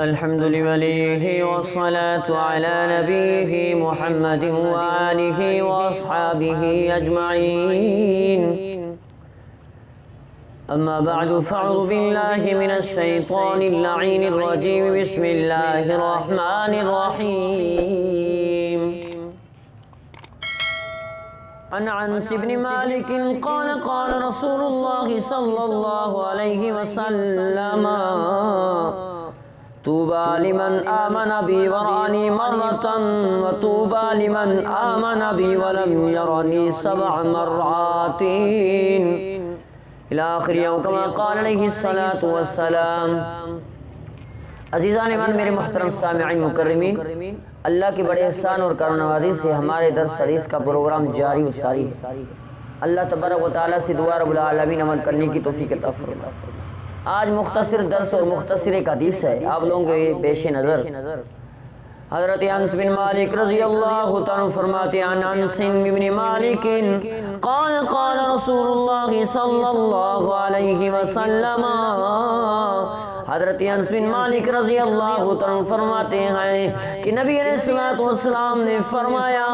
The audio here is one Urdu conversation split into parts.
الحمد لله والصلاة على نبيه محمد وآله وأصحابه أجمعين. أما بعد فأعوذ بالله من الشيطان اللعين الرجيم. بسم الله الرحمن الرحيم. عن أنس بن مالك قال قال رسول الله صلى الله عليه وسلم: طوبى لمن آمن بي ورآني مرة وطوبى لمن آمن بي ولم يرني 7 مرات إلى آخر يوم كما قال عليه الصلاة والسلام. عزیزان ایمان، میرے محترم سامعین مکرمین، اللہ کے بڑے احسان اور کرم نوازی سے ہمارے درس حدیث کا پروگرام جاری و ساری ہے. اللہ تبارک و تعالیٰ سے دعا رب العالمین عمل کرنے کی توفیق عطا فرمائے. آج مختصر درس اور مختصر ایک حدیث ہے آپ لوگوں کے پیش نظر. حضرت انس بن مالک رضی اللہ تعالیٰ فرماتے ہیں: عن انس بن مالک قال قال رسول اللہ صلی اللہ علیہ وسلم. حضرت انس بن مالک رضی اللہ تعالیٰ فرماتے ہیں کہ نبی علیہ السلام نے فرمایا: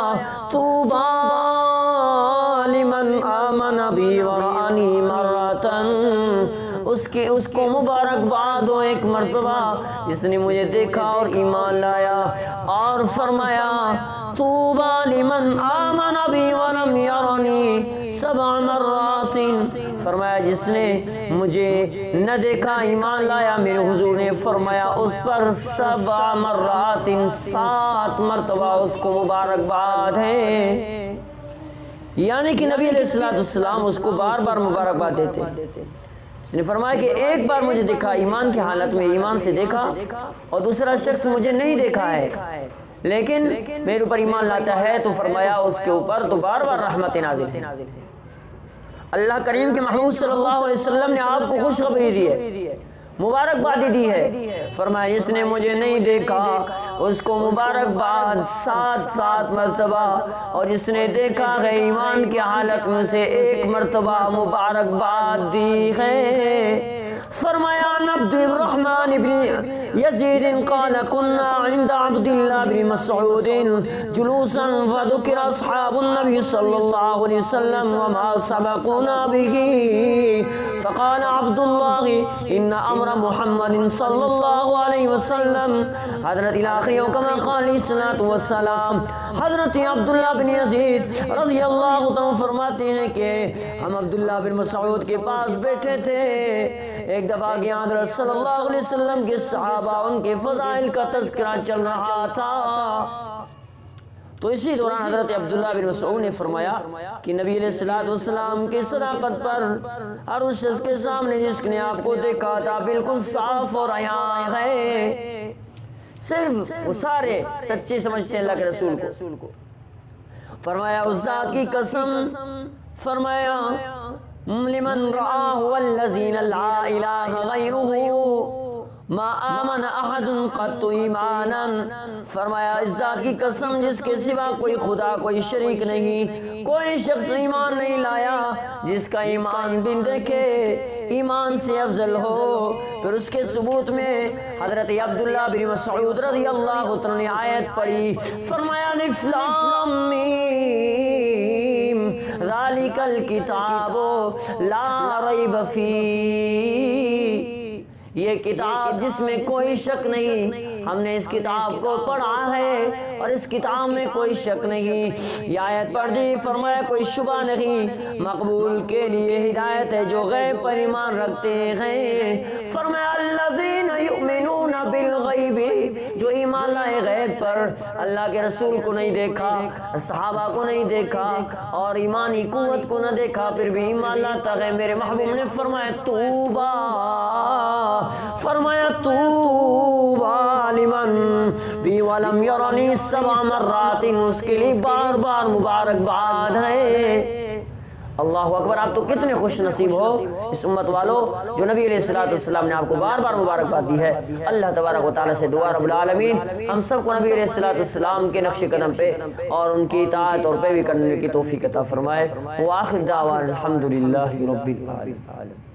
طوبی لمن آمن بی ورآنی مرتن. اس کو مبارکباد ہو ایک مرتبہ جس نے مجھے دیکھا اور ایمان لایا. اور فرمایا: طوبی لمن آمن بی ولم یرنی 7 مرات. فرمایا جس نے مجھے نہ دیکھا ایمان لایا، میرے حضور نے فرمایا اس پر 7 مرات 7 مرتبہ اس کو مبارکباد ہے. یعنی کہ نبی علیہ السلام اس کو بار بار مبارکباد دیتے. اس نے فرمایا کہ ایک بار مجھے دیکھا ایمان کی حالت میں، ایمان سے دیکھا، اور دوسرا شخص مجھے نہیں دیکھا ہے لیکن میرے اوپر ایمان لاتا ہے، تو فرمایا اس کے اوپر تو بار بار رحمت نازل ہے. اللہ کریم کے محبوب صلی اللہ علیہ وسلم نے آپ کو خوشخبری دی ہے، مبارکباد دی ہے. فرمایا جس نے مجھے نہیں دیکھا اس کو مبارکباد 7 مرتبہ، اور جس نے دیکھا ہے ایمان کی حالت میں اسے 1 مرتبہ مبارکباد دی ہے. فرمایا: عن عبد الرحمن بن یزید قال كنا عند عبد الله بن مسعود جلوسا فذكر اصحاب النبي صلى الله عليه وسلم وما سبقونا به فقال عبد الله ان امر محمد صلى الله عليه وسلم. حضرت الہی کما قال علیہ الصلوۃ والسلام، حضرت عبداللہ بن یزید رضی اللہ عنہ فرماتے ہیں کہ ہم عبداللہ بن مسعود کے پاس بیٹھے تھے. ایک دفعہ کہ حضرت صلی اللہ علیہ وسلم کے صحابہ ان کے فضائل کا تذکرہ چل رہا تھا، تو اسی دوران حضرت عبداللہ بن مسعود نے فرمایا کہ نبی علیہ السلام کی صداقت پر ہر اس شخص کے سامنے جس نے آپ کو دیکھا تھا بالکل صاف اور عیاں ہے. صرف وہ سارے سچے سمجھتے ہیں اللہ کے رسول کو. فرمایا اس ذات کی قسم، فرمایا لمن رآہ والذین لا الہ غیرہ ما آمن احد قط ایمانا. فرمایا اس ذات کی قسم جس کے سوا کوئی خدا، کوئی شریک نہیں، کوئی شخص ایمان نہیں لایا جس کا ایمان بن دیکھے ایمان سے افضل ہو. پھر اس کے ثبوت میں حضرت عبداللہ بن مسعود رضی اللہ عنہ نے آیت پڑھی. فرمایا: الف لام میم ذالک الکتاب لا ریب فیہ. یہ کتاب جس میں کوئی شک نہیں، ہم نے اس کتاب کو پڑھا ہے اور اس کتاب میں کوئی شک نہیں. یہ آیت پڑھ دی. فرمایا کوئی شبہ نہیں، مقبول کے لیے ہدایت ہے جو غیب پر ایمان رکھتے ہیں. فرمایا الذین یؤمنون بالغیب، جو ایمان لائے غیب پر، اللہ کے رسول کو نہیں دیکھا، صحابہ کو نہیں دیکھا اور ایمانی قوت کو نہ دیکھا، پھر بھی ایمان لاتا ہے. میرے محبوب نے فرمایا طوبی، فرمایا طوبی لمن بی ولم یرنی 7 مرات. اس کے لیے بار بار مبارکباد ہے. اللہ اکبر. آپ تو کتنے خوش نصیب ہو اس امت والو جو نبی علیہ السلام نے آپ کو بار بار مبارکباد دی ہے. اللہ تبارک و تعالیٰ سے دعا رب العالمین ہم سب کو نبی علیہ السلام کے نقش قدم پہ اور ان کی اطاعت اور پیروی کرنے کی توفیق عطا فرمائے. وآخر دعوانا الحمدللہ رب العالمین.